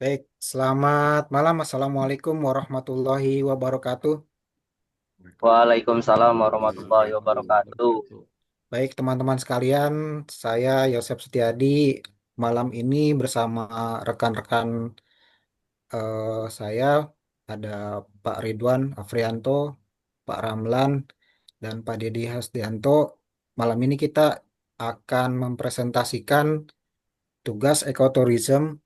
Baik, selamat malam. Assalamualaikum warahmatullahi wabarakatuh. Waalaikumsalam warahmatullahi wabarakatuh. Baik, teman-teman sekalian, saya Yosep Setiadi malam ini bersama rekan-rekan saya ada Pak Ridwan Afrianto, Pak Ramlan, dan Pak Dedi Hasdianto. Malam ini kita akan mempresentasikan tugas ekoturism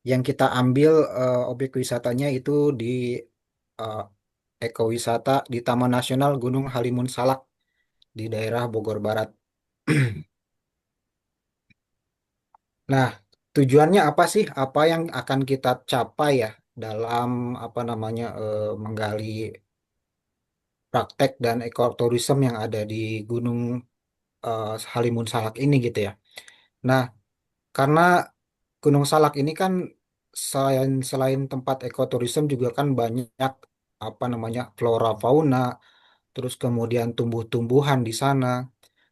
yang kita ambil objek wisatanya itu di eh, ekowisata di Taman Nasional Gunung Halimun Salak di daerah Bogor Barat. Nah, tujuannya apa sih? Apa yang akan kita capai ya dalam apa namanya menggali praktek dan ekoturism yang ada di Gunung Halimun Salak ini gitu ya. Nah, karena Gunung Salak ini kan selain selain tempat ekoturism juga kan banyak apa namanya flora fauna, terus kemudian tumbuh-tumbuhan di sana,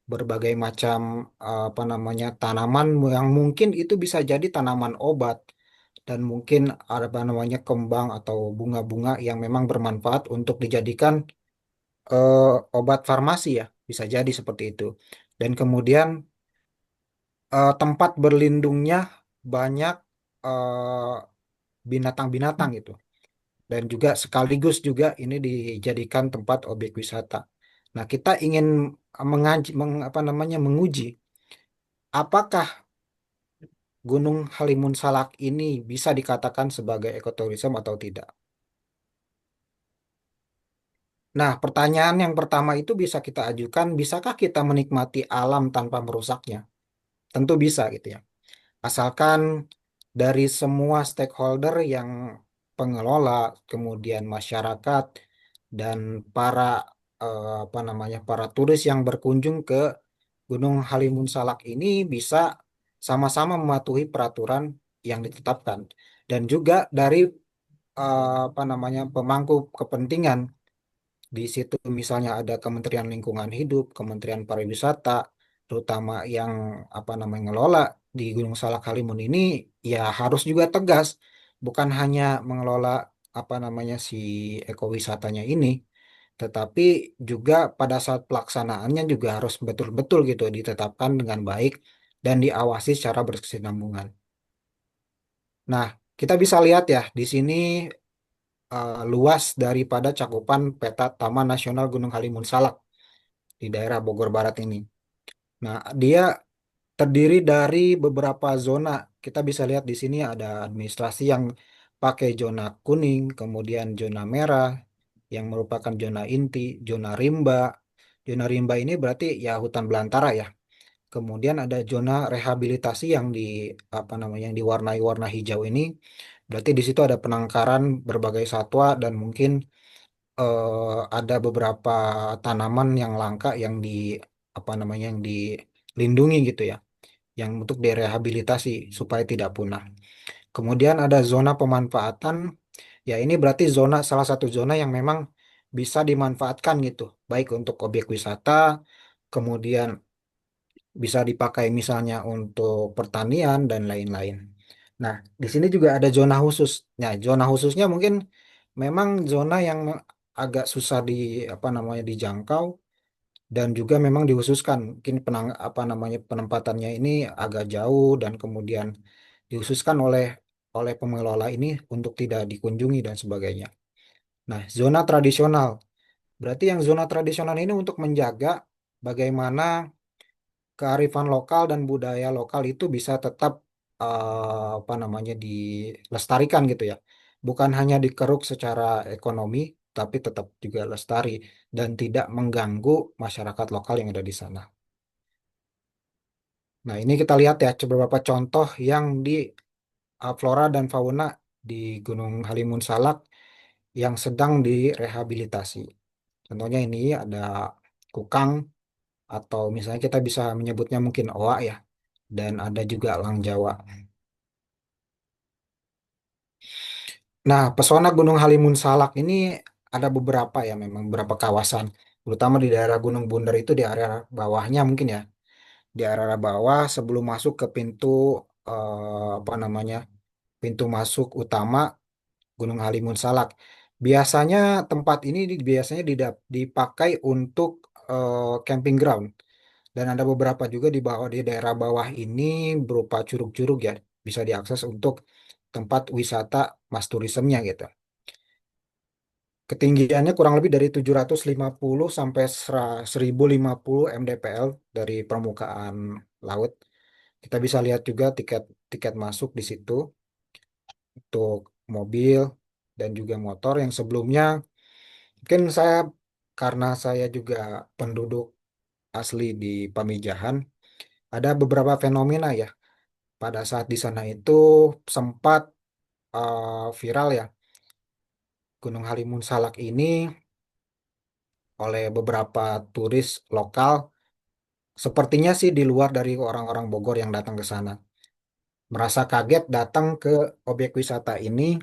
berbagai macam apa namanya tanaman yang mungkin itu bisa jadi tanaman obat dan mungkin apa namanya kembang atau bunga-bunga yang memang bermanfaat untuk dijadikan eh, obat farmasi ya, bisa jadi seperti itu. Dan kemudian tempat berlindungnya banyak eh, binatang-binatang gitu. Dan juga sekaligus juga ini dijadikan tempat objek wisata. Nah, kita ingin apa namanya menguji apakah Gunung Halimun Salak ini bisa dikatakan sebagai ekoturism atau tidak. Nah, pertanyaan yang pertama itu bisa kita ajukan, bisakah kita menikmati alam tanpa merusaknya? Tentu bisa gitu ya. Asalkan dari semua stakeholder yang pengelola, kemudian masyarakat dan para apa namanya para turis yang berkunjung ke Gunung Halimun Salak ini bisa sama-sama mematuhi peraturan yang ditetapkan dan juga dari apa namanya pemangku kepentingan di situ misalnya ada Kementerian Lingkungan Hidup, Kementerian Pariwisata, terutama yang apa namanya mengelola di Gunung Salak Halimun ini ya harus juga tegas, bukan hanya mengelola apa namanya si ekowisatanya ini, tetapi juga pada saat pelaksanaannya juga harus betul-betul gitu ditetapkan dengan baik dan diawasi secara berkesinambungan. Nah, kita bisa lihat ya di sini luas daripada cakupan peta Taman Nasional Gunung Halimun Salak di daerah Bogor Barat ini. Nah, dia terdiri dari beberapa zona. Kita bisa lihat di sini ada administrasi yang pakai zona kuning, kemudian zona merah yang merupakan zona inti, zona rimba. Zona rimba ini berarti ya hutan belantara ya. Kemudian ada zona rehabilitasi yang di apa namanya yang diwarnai warna hijau ini. Berarti di situ ada penangkaran berbagai satwa dan mungkin ada beberapa tanaman yang langka yang di apa namanya yang dilindungi gitu ya, yang untuk direhabilitasi supaya tidak punah. Kemudian ada zona pemanfaatan, ya ini berarti zona salah satu zona yang memang bisa dimanfaatkan gitu, baik untuk objek wisata, kemudian bisa dipakai misalnya untuk pertanian dan lain-lain. Nah, di sini juga ada zona khusus. Nah, zona khususnya mungkin memang zona yang agak susah di apa namanya dijangkau dan juga memang dikhususkan. Mungkin apa namanya penempatannya ini agak jauh dan kemudian dikhususkan oleh pengelola ini untuk tidak dikunjungi dan sebagainya. Nah, zona tradisional. Berarti yang zona tradisional ini untuk menjaga bagaimana kearifan lokal dan budaya lokal itu bisa tetap apa namanya dilestarikan gitu ya. Bukan hanya dikeruk secara ekonomi, tapi tetap juga lestari dan tidak mengganggu masyarakat lokal yang ada di sana. Nah, ini kita lihat ya beberapa contoh yang di flora dan fauna di Gunung Halimun Salak yang sedang direhabilitasi. Contohnya ini ada kukang atau misalnya kita bisa menyebutnya mungkin oa ya, dan ada juga elang Jawa. Nah, pesona Gunung Halimun Salak ini ada beberapa ya, memang beberapa kawasan, terutama di daerah Gunung Bunder itu di area bawahnya mungkin ya, di area bawah sebelum masuk ke pintu apa namanya pintu masuk utama Gunung Halimun Salak. Biasanya tempat ini biasanya dipakai untuk camping ground. Dan ada beberapa juga di bawah di daerah bawah ini berupa curug-curug ya, bisa diakses untuk tempat wisata mas turismenya gitu. Ketinggiannya kurang lebih dari 750 sampai 1050 mdpl dari permukaan laut. Kita bisa lihat juga tiket tiket masuk di situ untuk mobil dan juga motor yang sebelumnya mungkin karena saya juga penduduk asli di Pamijahan, ada beberapa fenomena ya pada saat di sana itu sempat viral ya Gunung Halimun Salak ini oleh beberapa turis lokal. Sepertinya sih di luar dari orang-orang Bogor yang datang ke sana. Merasa kaget datang ke objek wisata ini,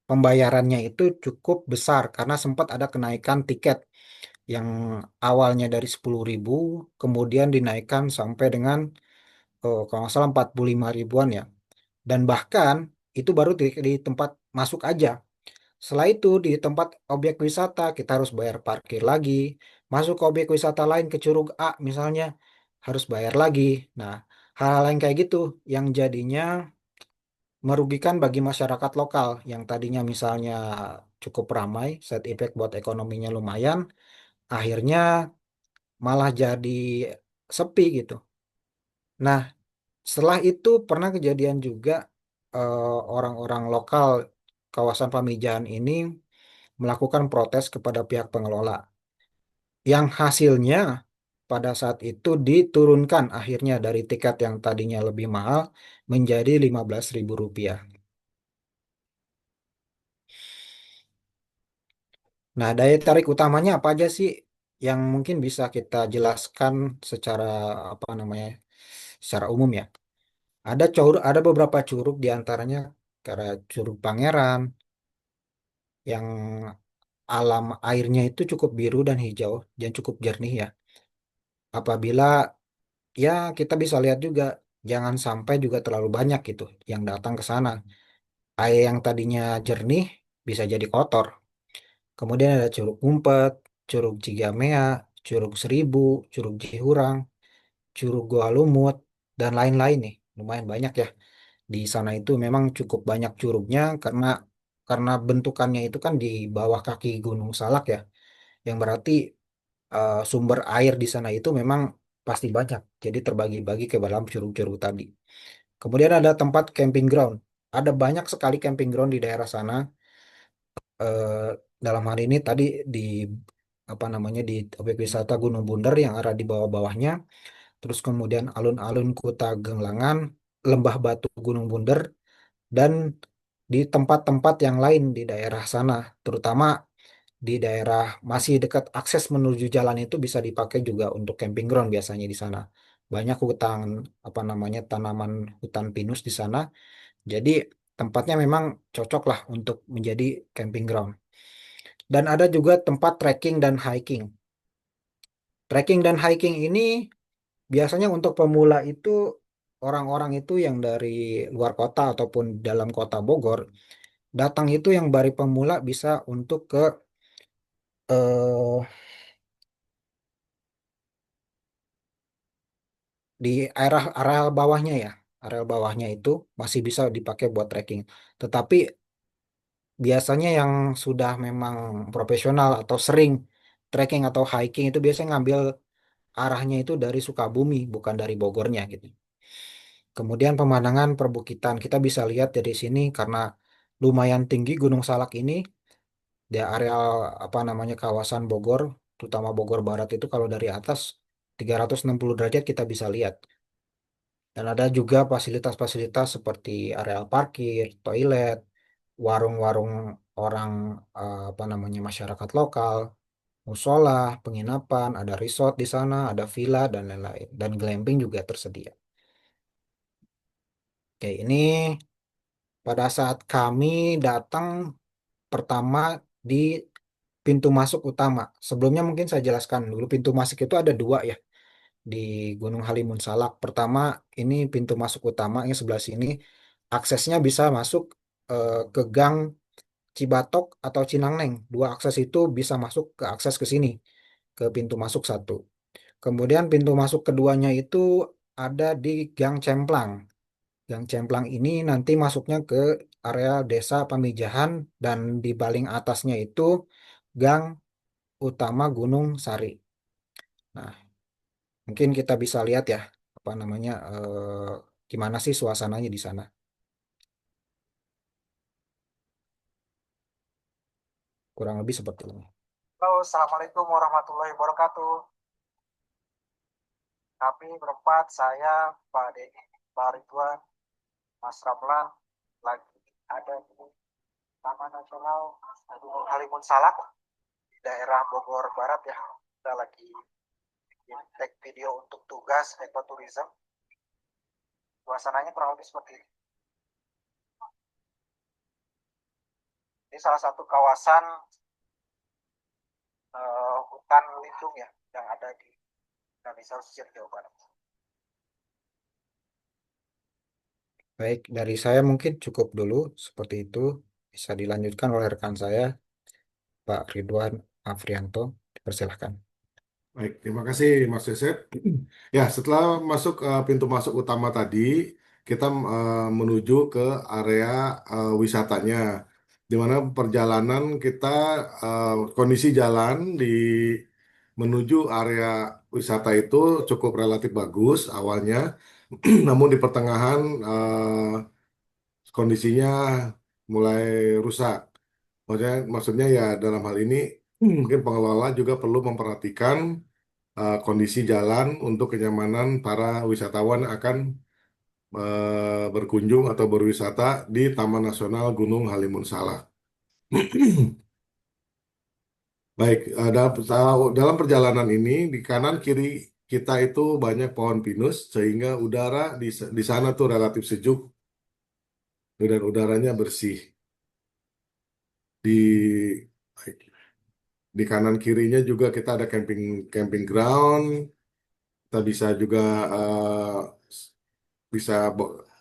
pembayarannya itu cukup besar karena sempat ada kenaikan tiket yang awalnya dari 10.000, kemudian dinaikkan sampai dengan kalau nggak salah 45 ribuan ya. Dan bahkan itu baru di tempat masuk aja. Setelah itu di tempat objek wisata kita harus bayar parkir lagi. Masuk ke objek wisata lain ke Curug A misalnya harus bayar lagi. Nah, hal-hal yang kayak gitu yang jadinya merugikan bagi masyarakat lokal yang tadinya misalnya cukup ramai, side effect buat ekonominya lumayan, akhirnya malah jadi sepi gitu. Nah, setelah itu pernah kejadian juga orang-orang lokal kawasan Pamijahan ini melakukan protes kepada pihak pengelola. Yang hasilnya pada saat itu diturunkan akhirnya dari tiket yang tadinya lebih mahal menjadi 15.000 rupiah. Nah, daya tarik utamanya apa aja sih yang mungkin bisa kita jelaskan secara apa namanya, secara umum ya? Ada beberapa curug di antaranya kayak Curug Pangeran yang alam airnya itu cukup biru dan hijau dan cukup jernih ya. Apabila ya kita bisa lihat juga jangan sampai juga terlalu banyak gitu yang datang ke sana. Air yang tadinya jernih bisa jadi kotor. Kemudian ada Curug Ngumpet, Curug Cigamea, Curug Seribu, Curug Cihurang, Curug Goa Lumut, dan lain-lain nih. Lumayan banyak ya. Di sana itu memang cukup banyak curugnya karena bentukannya itu kan di bawah kaki Gunung Salak ya. Yang berarti sumber air di sana itu memang pasti banyak. Jadi terbagi-bagi ke dalam curug-curug tadi. Kemudian ada tempat camping ground. Ada banyak sekali camping ground di daerah sana. Eh, dalam hal ini tadi di apa namanya di objek wisata Gunung Bunder yang ada di bawah-bawahnya. Terus kemudian alun-alun Kuta Genglangan, Lembah Batu Gunung Bunder, dan di tempat-tempat yang lain di daerah sana, terutama di daerah masih dekat akses menuju jalan itu bisa dipakai juga untuk camping ground biasanya di sana. Banyak hutan apa namanya tanaman hutan pinus di sana. Jadi tempatnya memang cocok lah untuk menjadi camping ground. Dan ada juga tempat trekking dan hiking. Trekking dan hiking ini biasanya untuk pemula itu orang-orang itu yang dari luar kota ataupun dalam kota Bogor datang itu yang dari pemula bisa untuk ke eh, di area bawahnya ya. Area bawahnya itu masih bisa dipakai buat trekking. Tetapi biasanya yang sudah memang profesional atau sering trekking atau hiking itu biasanya ngambil arahnya itu dari Sukabumi, bukan dari Bogornya gitu. Kemudian pemandangan perbukitan kita bisa lihat dari sini karena lumayan tinggi Gunung Salak ini di area apa namanya kawasan Bogor, terutama Bogor Barat itu kalau dari atas 360 derajat kita bisa lihat. Dan ada juga fasilitas-fasilitas seperti areal parkir, toilet, warung-warung orang apa namanya masyarakat lokal, musola, penginapan, ada resort di sana, ada villa dan lain-lain. Dan glamping juga tersedia. Oke, ini pada saat kami datang pertama di pintu masuk utama. Sebelumnya mungkin saya jelaskan dulu pintu masuk itu ada dua ya di Gunung Halimun Salak. Pertama ini pintu masuk utama yang sebelah sini. aksesnya bisa masuk ke Gang Cibatok atau Cinangneng. Dua akses itu bisa masuk ke akses ke sini, ke pintu masuk satu. Kemudian pintu masuk keduanya itu ada di Gang Cemplang. Gang Cemplang ini nanti masuknya ke area Desa Pamijahan dan di paling atasnya itu Gang Utama Gunung Sari. Nah, mungkin kita bisa lihat ya apa namanya gimana sih suasananya di sana. Kurang lebih seperti ini. Halo, Assalamualaikum warahmatullahi wabarakatuh. Kami berempat, saya, Pak Dedi, Pak Ridwan, Mas Ramlan, lagi ada di Taman Nasional Gunung Halimun Salak di daerah Bogor Barat ya. Kita lagi bikin tag video untuk tugas ekoturism. Suasananya kurang lebih seperti ini. Ini salah satu kawasan hutan lindung ya yang ada di Indonesia pesisir Jawa Barat. Baik, dari saya mungkin cukup dulu seperti itu. Bisa dilanjutkan oleh rekan saya, Pak Ridwan Afrianto. Dipersilahkan. Baik, terima kasih Mas Yosep. Ya, setelah masuk pintu masuk utama tadi, kita menuju ke area wisatanya, di mana perjalanan kita kondisi jalan di menuju area wisata itu cukup relatif bagus awalnya, namun di pertengahan kondisinya mulai rusak. Maksudnya ya dalam hal ini mungkin pengelola juga perlu memperhatikan kondisi jalan untuk kenyamanan para wisatawan akan berkunjung atau berwisata di Taman Nasional Gunung Halimun Salak. Baik, dalam perjalanan ini di kanan kiri kita itu banyak pohon pinus sehingga udara di sana tuh relatif sejuk dan udaranya bersih. Di di kanan kirinya juga kita ada camping camping ground. Kita bisa juga bisa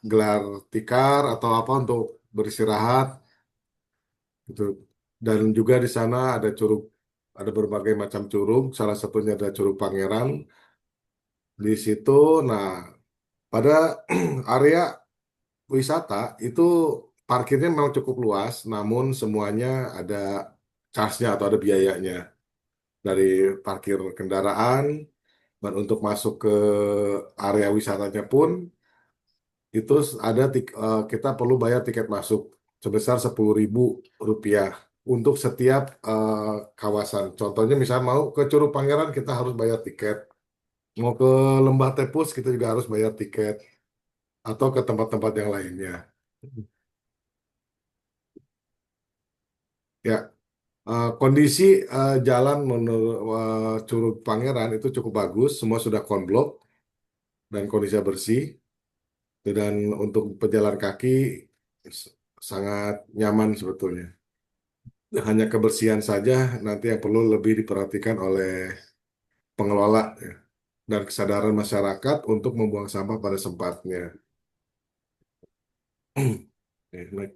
gelar tikar atau apa untuk beristirahat gitu. Dan juga di sana ada curug, ada berbagai macam curug, salah satunya ada Curug Pangeran. Di situ, nah pada area wisata itu parkirnya memang cukup luas, namun semuanya ada charge-nya atau ada biayanya dari parkir kendaraan dan untuk masuk ke area wisatanya pun itu ada kita perlu bayar tiket masuk sebesar Rp10.000 untuk setiap kawasan. Contohnya misalnya mau ke Curug Pangeran kita harus bayar tiket. Mau ke Lembah Tepus kita juga harus bayar tiket atau ke tempat-tempat yang lainnya. Ya, kondisi jalan menurut Curug Pangeran itu cukup bagus, semua sudah konblok dan kondisinya bersih. Dan untuk pejalan kaki s- sangat nyaman sebetulnya. Hanya kebersihan saja nanti yang perlu lebih diperhatikan oleh pengelola ya, dan kesadaran masyarakat untuk membuang sampah pada tempatnya. Baik.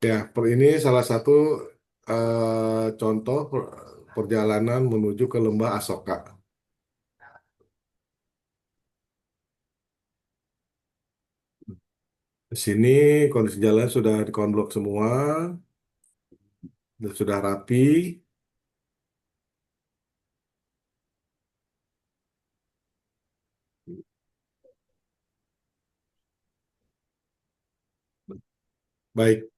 Ya, ini salah satu contoh perjalanan menuju ke Lembah Asoka. Di sini kondisi jalan sudah dikonblok semua, dan sudah rapi. Baik.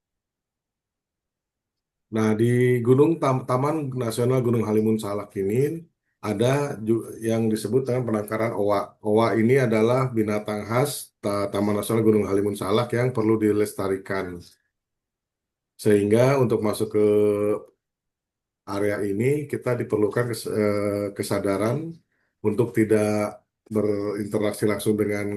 Nah, di Taman Nasional Gunung Halimun Salak ini ada yang disebut dengan penangkaran owa. Owa ini adalah binatang khas Taman Nasional Gunung Halimun Salak yang perlu dilestarikan. Sehingga untuk masuk ke area ini kita diperlukan kesadaran untuk tidak berinteraksi langsung dengan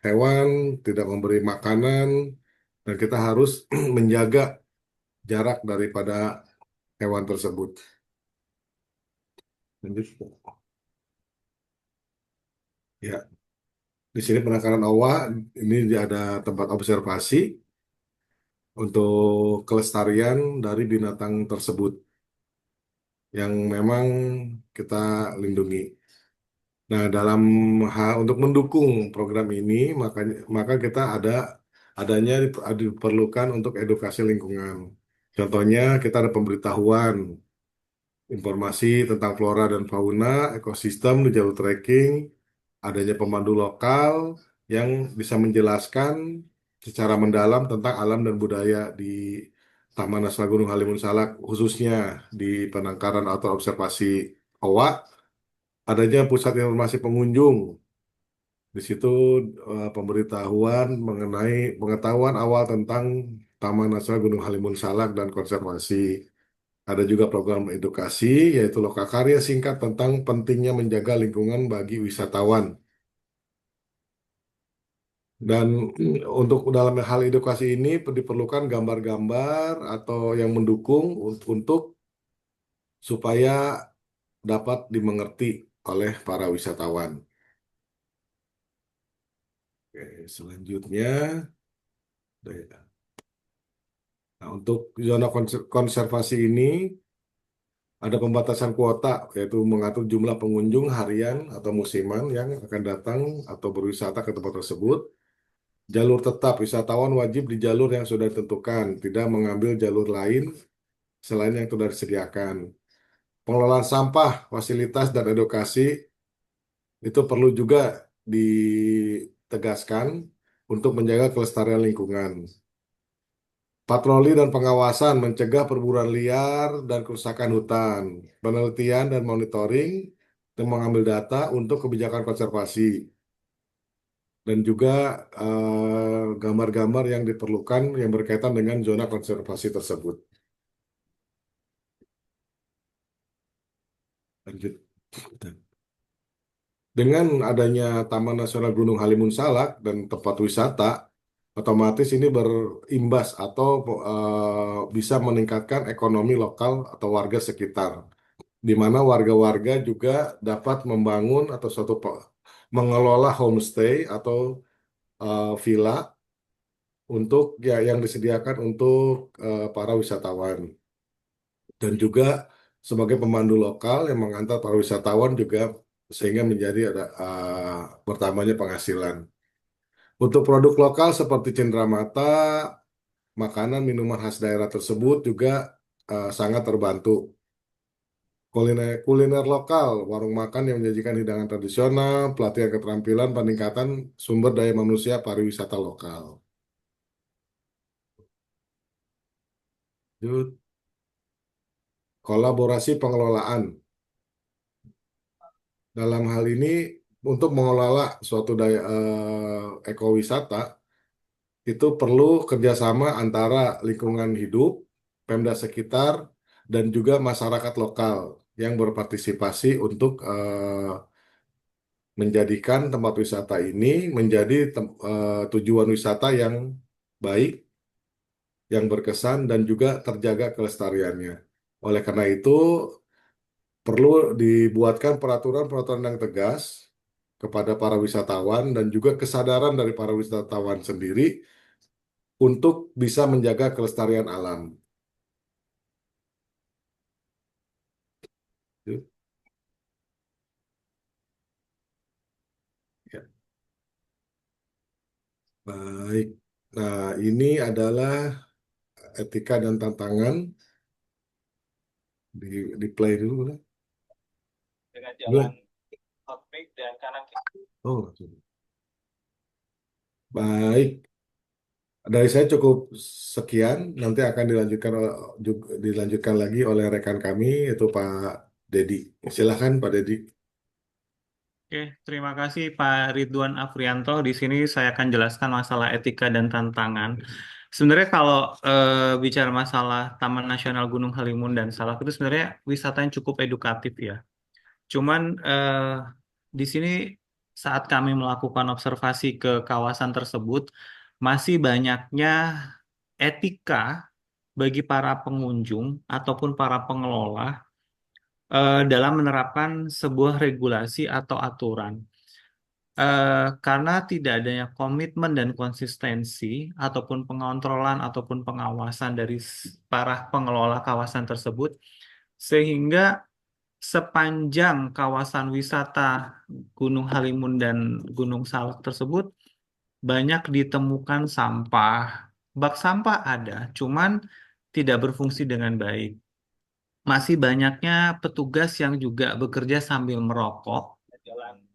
hewan, tidak memberi makanan, dan kita harus menjaga jarak daripada hewan tersebut. Lanjut. Ya, Di sini penangkaran owa, ini ada tempat observasi untuk kelestarian dari binatang tersebut yang memang kita lindungi. Nah, dalam hal untuk mendukung program ini, maka kita adanya diperlukan untuk edukasi lingkungan. Contohnya, kita ada pemberitahuan informasi tentang flora dan fauna, ekosistem di jalur trekking, adanya pemandu lokal yang bisa menjelaskan secara mendalam tentang alam dan budaya di Taman Nasional Gunung Halimun Salak, khususnya di penangkaran atau observasi owa, adanya pusat informasi pengunjung. Di situ pemberitahuan mengenai pengetahuan awal tentang Taman Nasional Gunung Halimun Salak dan konservasi. Ada juga program edukasi, yaitu lokakarya singkat tentang pentingnya menjaga lingkungan bagi wisatawan. Dan untuk dalam hal edukasi ini diperlukan gambar-gambar atau yang mendukung untuk supaya dapat dimengerti oleh para wisatawan. Oke, selanjutnya, nah, untuk zona konservasi ini ada pembatasan kuota, yaitu mengatur jumlah pengunjung harian atau musiman yang akan datang atau berwisata ke tempat tersebut. Jalur tetap, wisatawan wajib di jalur yang sudah ditentukan, tidak mengambil jalur lain selain yang sudah disediakan. Pengelolaan sampah, fasilitas, dan edukasi itu perlu juga ditegaskan untuk menjaga kelestarian lingkungan. Patroli dan pengawasan mencegah perburuan liar dan kerusakan hutan. Penelitian dan monitoring dan mengambil data untuk kebijakan konservasi. Dan juga gambar-gambar yang diperlukan yang berkaitan dengan zona konservasi tersebut. Lanjut. Dengan adanya Taman Nasional Gunung Halimun Salak dan tempat wisata, otomatis ini berimbas atau bisa meningkatkan ekonomi lokal atau warga sekitar, di mana warga-warga juga dapat membangun atau mengelola homestay atau villa untuk ya yang disediakan untuk para wisatawan, dan juga sebagai pemandu lokal yang mengantar para wisatawan juga sehingga menjadi ada bertambahnya penghasilan. Untuk produk lokal seperti cenderamata, makanan minuman khas daerah tersebut juga sangat terbantu. Kuliner, kuliner lokal, warung makan yang menyajikan hidangan tradisional, pelatihan keterampilan, peningkatan sumber daya manusia pariwisata lokal. Lanjut. Kolaborasi pengelolaan. Dalam hal ini, untuk mengelola suatu daya ekowisata, itu perlu kerjasama antara lingkungan hidup, Pemda sekitar, dan juga masyarakat lokal yang berpartisipasi untuk menjadikan tempat wisata ini menjadi tujuan wisata yang baik, yang berkesan, dan juga terjaga kelestariannya. Oleh karena itu, perlu dibuatkan peraturan-peraturan yang tegas kepada para wisatawan dan juga kesadaran dari para wisatawan sendiri untuk bisa menjaga kelestarian alam. Ya, baik. Nah, ini adalah etika dan tantangan di play dulu kan? Dengan jalan outbreak dan kanan kiri. Oh, baik. Dari saya cukup sekian. Nanti akan dilanjutkan lagi oleh rekan kami yaitu Pak Dedi. Silakan Pak Dedi. Oke, terima kasih Pak Ridwan Afrianto. Di sini saya akan jelaskan masalah etika dan tantangan. Sebenarnya kalau bicara masalah Taman Nasional Gunung Halimun dan Salak itu sebenarnya wisata yang cukup edukatif ya. Cuman di sini saat kami melakukan observasi ke kawasan tersebut, masih banyaknya etika bagi para pengunjung ataupun para pengelola dalam menerapkan sebuah regulasi atau aturan. karena tidak adanya komitmen dan konsistensi ataupun pengontrolan ataupun pengawasan dari para pengelola kawasan tersebut, sehingga sepanjang kawasan wisata Gunung Halimun dan Gunung Salak tersebut banyak ditemukan sampah. Bak sampah ada, cuman tidak berfungsi dengan baik. Masih banyaknya petugas yang juga bekerja sambil merokok,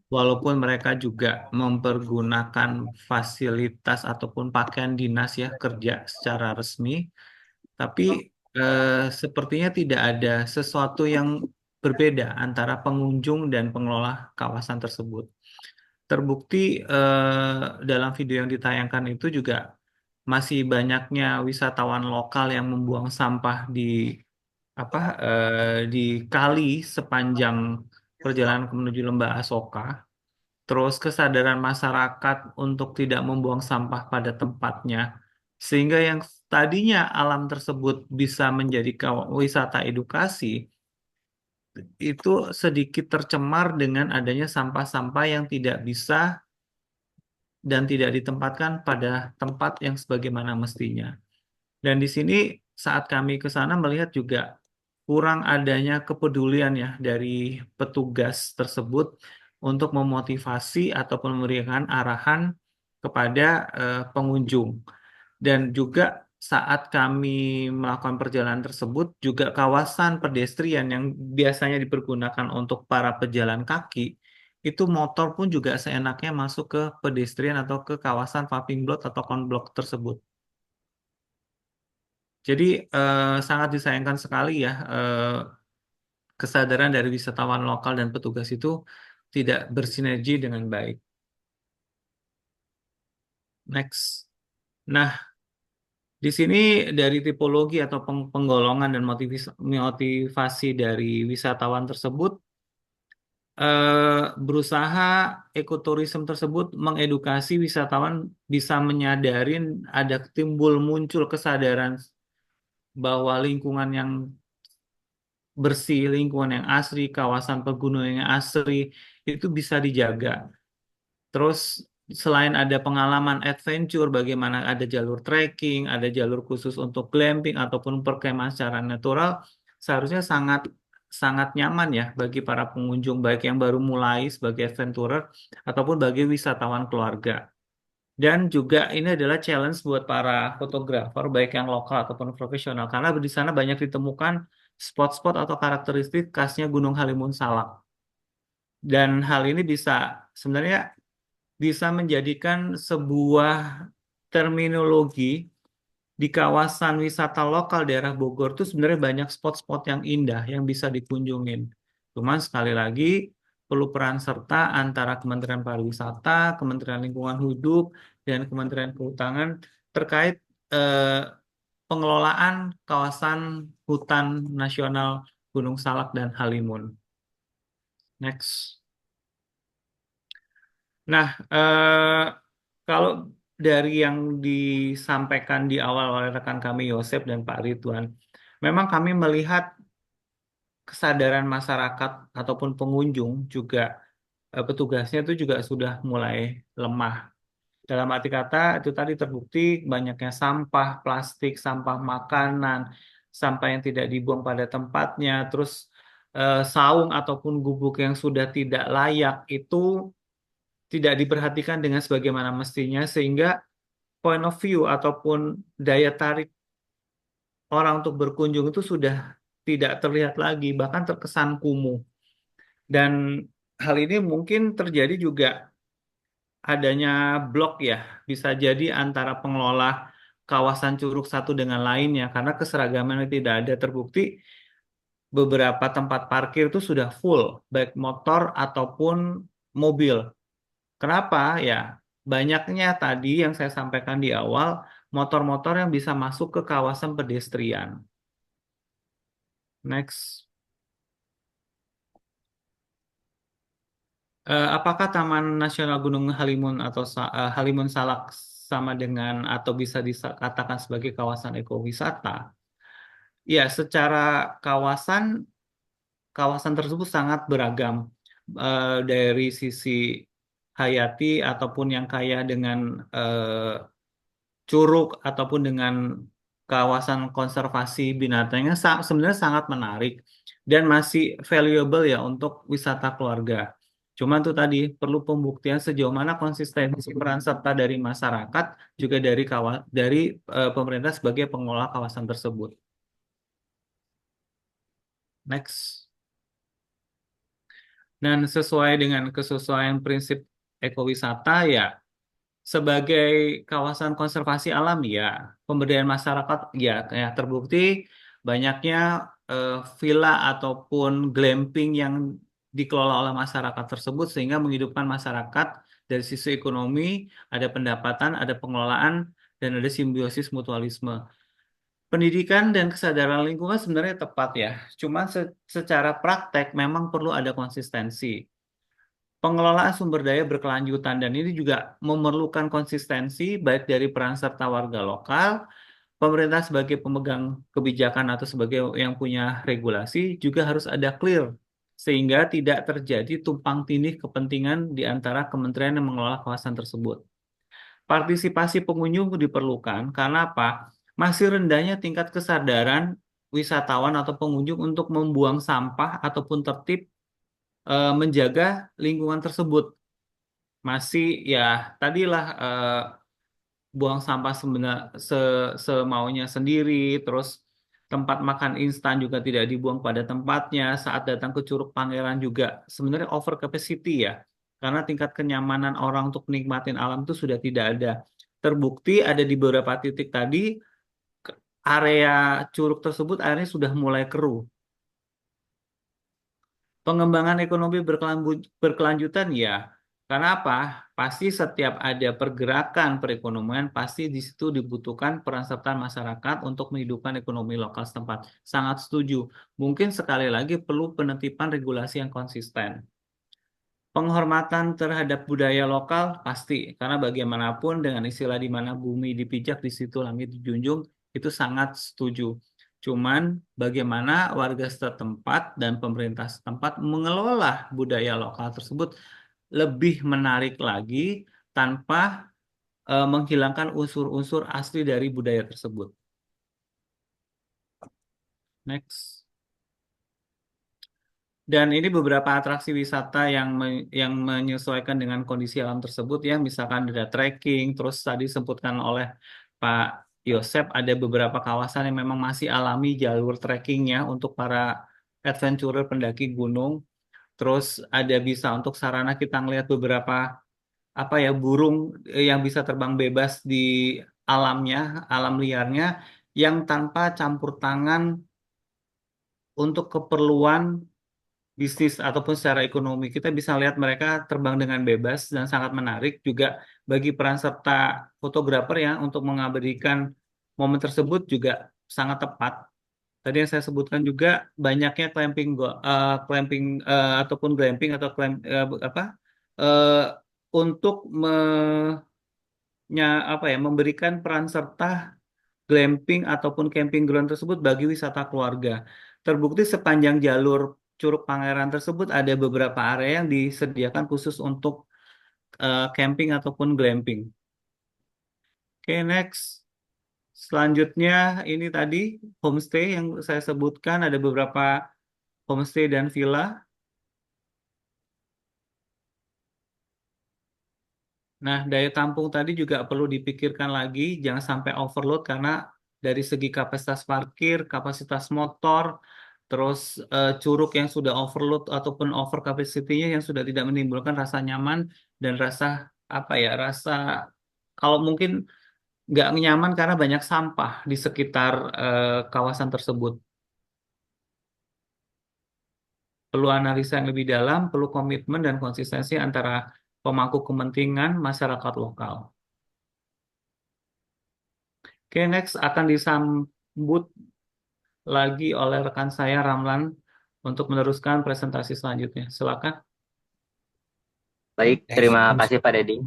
walaupun mereka juga mempergunakan fasilitas ataupun pakaian dinas ya kerja secara resmi, tapi sepertinya tidak ada sesuatu yang berbeda antara pengunjung dan pengelola kawasan tersebut. Terbukti dalam video yang ditayangkan itu juga masih banyaknya wisatawan lokal yang membuang sampah di di kali sepanjang perjalanan menuju Lembah Asoka. Terus kesadaran masyarakat untuk tidak membuang sampah pada tempatnya, sehingga yang tadinya alam tersebut bisa menjadi wisata edukasi, itu sedikit tercemar dengan adanya sampah-sampah yang tidak bisa dan tidak ditempatkan pada tempat yang sebagaimana mestinya. Dan di sini saat kami ke sana melihat juga kurang adanya kepedulian ya dari petugas tersebut untuk memotivasi ataupun memberikan arahan kepada pengunjung. Dan juga saat kami melakukan perjalanan tersebut, juga kawasan pedestrian yang biasanya dipergunakan untuk para pejalan kaki, itu motor pun juga seenaknya masuk ke pedestrian atau ke kawasan paving block atau konblok tersebut. Jadi sangat disayangkan sekali ya kesadaran dari wisatawan lokal dan petugas itu tidak bersinergi dengan baik. Next. Nah, di sini dari tipologi atau penggolongan dan motivasi dari wisatawan tersebut berusaha ekoturism tersebut mengedukasi wisatawan bisa menyadarin ada muncul kesadaran bahwa lingkungan yang bersih, lingkungan yang asri, kawasan pegunungan yang asri itu bisa dijaga. Terus selain ada pengalaman adventure, bagaimana ada jalur trekking, ada jalur khusus untuk glamping ataupun perkemahan secara natural, seharusnya sangat sangat nyaman ya bagi para pengunjung baik yang baru mulai sebagai adventurer ataupun bagi wisatawan keluarga. Dan juga ini adalah challenge buat para fotografer baik yang lokal ataupun profesional karena di sana banyak ditemukan spot-spot atau karakteristik khasnya Gunung Halimun Salak. Dan hal ini bisa sebenarnya bisa menjadikan sebuah terminologi di kawasan wisata lokal daerah Bogor itu sebenarnya banyak spot-spot yang indah yang bisa dikunjungin. Cuman sekali lagi perlu peran serta antara Kementerian Pariwisata, Kementerian Lingkungan Hidup, dan Kementerian Kehutanan terkait eh, pengelolaan kawasan hutan nasional Gunung Salak dan Halimun. Next. Nah, kalau dari yang disampaikan di awal oleh rekan kami Yosep dan Pak Ridwan, memang kami melihat kesadaran masyarakat ataupun pengunjung juga petugasnya itu juga sudah mulai lemah. Dalam arti kata itu tadi terbukti banyaknya sampah plastik, sampah makanan, sampah yang tidak dibuang pada tempatnya, terus saung ataupun gubuk yang sudah tidak layak itu tidak diperhatikan dengan sebagaimana mestinya sehingga point of view ataupun daya tarik orang untuk berkunjung itu sudah tidak terlihat lagi, bahkan terkesan kumuh. Dan hal ini mungkin terjadi juga adanya blok ya, bisa jadi antara pengelola kawasan Curug satu dengan lainnya, karena keseragaman yang tidak ada terbukti beberapa tempat parkir itu sudah full, baik motor ataupun mobil. Kenapa? Ya, banyaknya tadi yang saya sampaikan di awal, motor-motor yang bisa masuk ke kawasan pedestrian. Next. Apakah Taman Nasional Gunung Halimun atau Halimun Salak sama dengan atau bisa dikatakan sebagai kawasan ekowisata? Ya, secara kawasan, kawasan tersebut sangat beragam dari sisi hayati ataupun yang kaya dengan curug ataupun dengan kawasan konservasi binatangnya sebenarnya sangat menarik dan masih valuable ya untuk wisata keluarga. Cuman tuh tadi perlu pembuktian sejauh mana konsistensi peran serta dari masyarakat juga dari pemerintah sebagai pengelola kawasan tersebut. Next. Dan sesuai dengan kesesuaian prinsip ekowisata ya sebagai kawasan konservasi alam ya pemberdayaan masyarakat ya terbukti banyaknya villa ataupun glamping yang dikelola oleh masyarakat tersebut sehingga menghidupkan masyarakat dari sisi ekonomi, ada pendapatan, ada pengelolaan dan ada simbiosis mutualisme. Pendidikan dan kesadaran lingkungan sebenarnya tepat ya. Cuma secara praktek memang perlu ada konsistensi. Pengelolaan sumber daya berkelanjutan dan ini juga memerlukan konsistensi baik dari peran serta warga lokal, pemerintah sebagai pemegang kebijakan atau sebagai yang punya regulasi juga harus ada clear sehingga tidak terjadi tumpang tindih kepentingan di antara kementerian yang mengelola kawasan tersebut. Partisipasi pengunjung diperlukan karena apa? Masih rendahnya tingkat kesadaran wisatawan atau pengunjung untuk membuang sampah ataupun tertib menjaga lingkungan tersebut. Masih ya tadilah buang sampah semaunya sendiri, terus tempat makan instan juga tidak dibuang pada tempatnya. Saat datang ke Curug Pangeran juga sebenarnya over capacity ya, karena tingkat kenyamanan orang untuk menikmatin alam itu sudah tidak ada. Terbukti ada di beberapa titik tadi area curug tersebut airnya sudah mulai keruh. Pengembangan ekonomi berkelanjutan ya. Karena apa? Pasti setiap ada pergerakan perekonomian, pasti di situ dibutuhkan peran serta masyarakat untuk menghidupkan ekonomi lokal setempat. Sangat setuju. Mungkin sekali lagi perlu penetipan regulasi yang konsisten. Penghormatan terhadap budaya lokal pasti, karena bagaimanapun dengan istilah di mana bumi dipijak, di situ langit dijunjung, itu sangat setuju. Cuman bagaimana warga setempat dan pemerintah setempat mengelola budaya lokal tersebut lebih menarik lagi tanpa menghilangkan unsur-unsur asli dari budaya tersebut. Next. Dan ini beberapa atraksi wisata yang menyesuaikan dengan kondisi alam tersebut ya, misalkan ada trekking, terus tadi disebutkan oleh Pak Yosep ada beberapa kawasan yang memang masih alami jalur trekkingnya untuk para adventurer pendaki gunung. Terus ada bisa untuk sarana kita ngelihat beberapa apa ya burung yang bisa terbang bebas di alamnya, alam liarnya yang tanpa campur tangan untuk keperluan bisnis ataupun secara ekonomi. Kita bisa lihat mereka terbang dengan bebas dan sangat menarik juga bagi peran serta fotografer ya untuk mengabadikan momen tersebut juga sangat tepat. Tadi yang saya sebutkan juga banyaknya clamping ataupun glamping atau apa eh, untuk apa ya memberikan peran serta glamping ataupun camping ground tersebut bagi wisata keluarga. Terbukti sepanjang jalur Curug Pangeran tersebut ada beberapa area yang disediakan khusus untuk camping ataupun glamping. Oke, next. Selanjutnya ini tadi homestay yang saya sebutkan ada beberapa homestay dan villa. Nah, daya tampung tadi juga perlu dipikirkan lagi, jangan sampai overload karena dari segi kapasitas parkir, kapasitas motor, terus curug yang sudah overload ataupun over capacity-nya yang sudah tidak menimbulkan rasa nyaman dan rasa apa ya, rasa kalau mungkin nggak nyaman karena banyak sampah di sekitar kawasan tersebut. Perlu analisa yang lebih dalam, perlu komitmen dan konsistensi antara pemangku kepentingan masyarakat lokal. Oke, next akan disambut lagi oleh rekan saya Ramlan untuk meneruskan presentasi selanjutnya. Silakan. Baik, terima kasih Pak Dedi.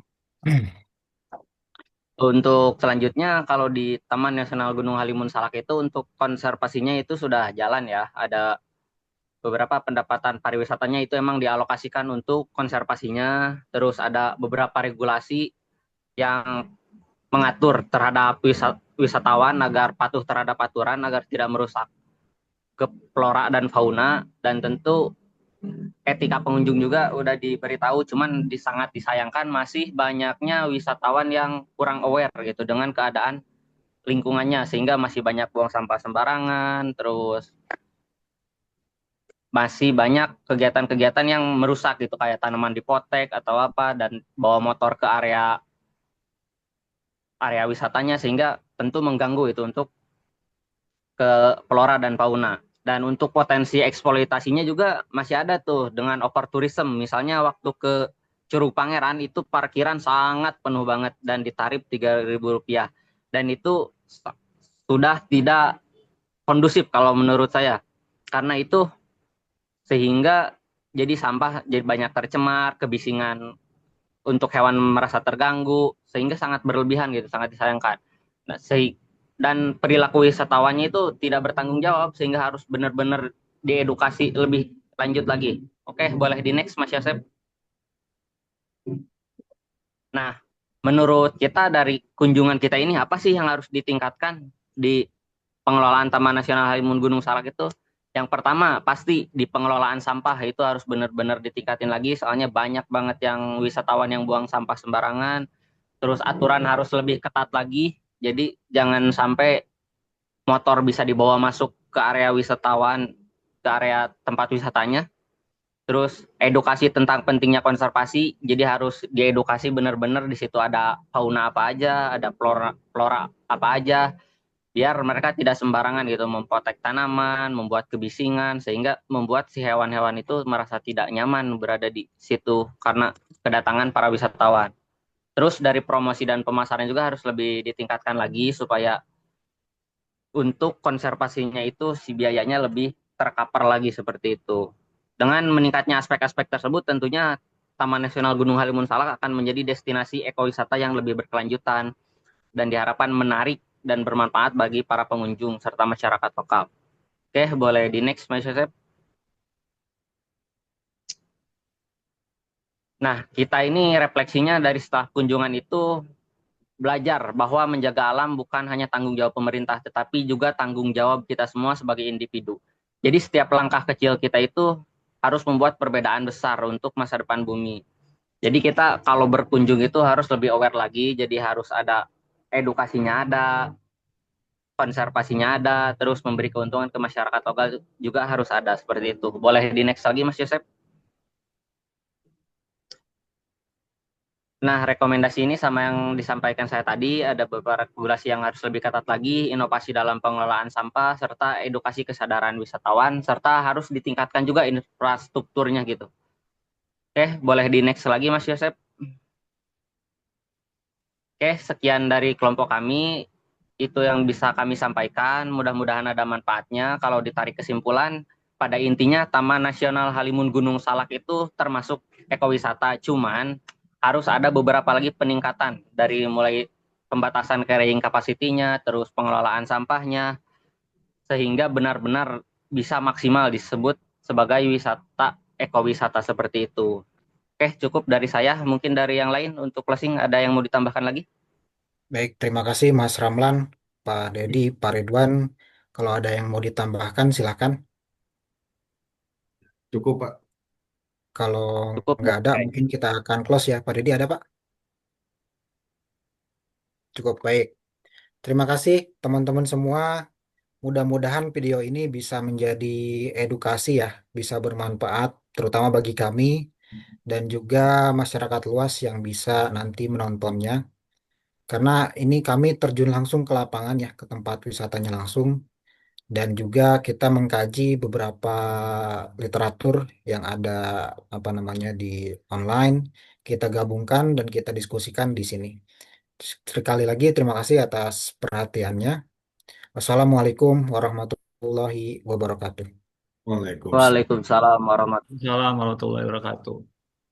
Untuk selanjutnya, kalau di Taman Nasional Gunung Halimun Salak itu untuk konservasinya itu sudah jalan ya. Ada beberapa pendapatan pariwisatanya itu emang dialokasikan untuk konservasinya. Terus ada beberapa regulasi yang mengatur terhadap wisatawan agar patuh terhadap aturan agar tidak merusak ke flora dan fauna, dan tentu etika pengunjung juga udah diberitahu, cuman sangat disayangkan masih banyaknya wisatawan yang kurang aware gitu dengan keadaan lingkungannya, sehingga masih banyak buang sampah sembarangan, terus masih banyak kegiatan-kegiatan yang merusak gitu kayak tanaman dipotek atau apa, dan bawa motor ke area area wisatanya, sehingga tentu mengganggu itu untuk ke flora dan fauna. Dan untuk potensi eksploitasinya juga masih ada tuh dengan overtourism. Misalnya waktu ke Curug Pangeran itu parkiran sangat penuh banget dan ditarif Rp3.000. Dan itu sudah tidak kondusif kalau menurut saya. Karena itu sehingga jadi sampah jadi banyak tercemar, kebisingan untuk hewan merasa terganggu, sehingga sangat berlebihan gitu, sangat disayangkan. Nah, dan perilaku wisatawannya itu tidak bertanggung jawab, sehingga harus benar-benar diedukasi lebih lanjut lagi. Oke, boleh di next Mas Yosep. Nah, menurut kita dari kunjungan kita ini apa sih yang harus ditingkatkan di pengelolaan Taman Nasional Halimun Gunung Salak itu? Yang pertama, pasti di pengelolaan sampah itu harus benar-benar ditingkatin lagi, soalnya banyak banget yang wisatawan yang buang sampah sembarangan. Terus aturan harus lebih ketat lagi, jadi jangan sampai motor bisa dibawa masuk ke area wisatawan, ke area tempat wisatanya. Terus edukasi tentang pentingnya konservasi, jadi harus diedukasi benar-benar di situ ada fauna apa aja, ada flora apa aja, biar mereka tidak sembarangan gitu memprotek tanaman, membuat kebisingan, sehingga membuat si hewan-hewan itu merasa tidak nyaman berada di situ karena kedatangan para wisatawan. Terus dari promosi dan pemasaran juga harus lebih ditingkatkan lagi supaya untuk konservasinya itu si biayanya lebih tercover lagi seperti itu. Dengan meningkatnya aspek-aspek tersebut, tentunya Taman Nasional Gunung Halimun Salak akan menjadi destinasi ekowisata yang lebih berkelanjutan dan diharapkan menarik dan bermanfaat bagi para pengunjung serta masyarakat lokal. Oke, boleh di next, Mas Yosef. Nah, kita ini refleksinya dari setelah kunjungan itu belajar bahwa menjaga alam bukan hanya tanggung jawab pemerintah, tetapi juga tanggung jawab kita semua sebagai individu. Jadi setiap langkah kecil kita itu harus membuat perbedaan besar untuk masa depan bumi. Jadi kita kalau berkunjung itu harus lebih aware lagi, jadi harus ada edukasinya ada, konservasinya ada, terus memberi keuntungan ke masyarakat lokal juga harus ada seperti itu. Boleh di next lagi Mas Yosep? Nah, rekomendasi ini sama yang disampaikan saya tadi, ada beberapa regulasi yang harus lebih ketat lagi, inovasi dalam pengelolaan sampah, serta edukasi kesadaran wisatawan, serta harus ditingkatkan juga infrastrukturnya gitu. Oke, boleh di next lagi Mas Yosep. Oke, sekian dari kelompok kami. Itu yang bisa kami sampaikan. Mudah-mudahan ada manfaatnya. Kalau ditarik kesimpulan, pada intinya Taman Nasional Halimun Gunung Salak itu termasuk ekowisata. Cuman harus ada beberapa lagi peningkatan dari mulai pembatasan carrying capacity-nya, terus pengelolaan sampahnya, sehingga benar-benar bisa maksimal disebut sebagai wisata ekowisata seperti itu. Oke, cukup dari saya. Mungkin dari yang lain untuk closing ada yang mau ditambahkan lagi? Baik, terima kasih Mas Ramlan, Pak Dedi, Pak Ridwan. Kalau ada yang mau ditambahkan, silakan. Cukup, Pak. Kalau Cukup. nggak ada, mungkin kita akan close ya. Pak Dedi ada, Pak? Cukup baik. Terima kasih teman-teman semua. Mudah-mudahan video ini bisa menjadi edukasi ya, bisa bermanfaat, terutama bagi kami dan juga masyarakat luas yang bisa nanti menontonnya. Karena ini kami terjun langsung ke lapangan ya, ke tempat wisatanya langsung. Dan juga kita mengkaji beberapa literatur yang ada apa namanya di online. Kita gabungkan dan kita diskusikan di sini. Sekali lagi terima kasih atas perhatiannya. Wassalamualaikum warahmatullahi wabarakatuh. Waalaikumsalam. Waalaikumsalam warahmatullahi wabarakatuh. Assalamualaikum warahmatullahi wabarakatuh.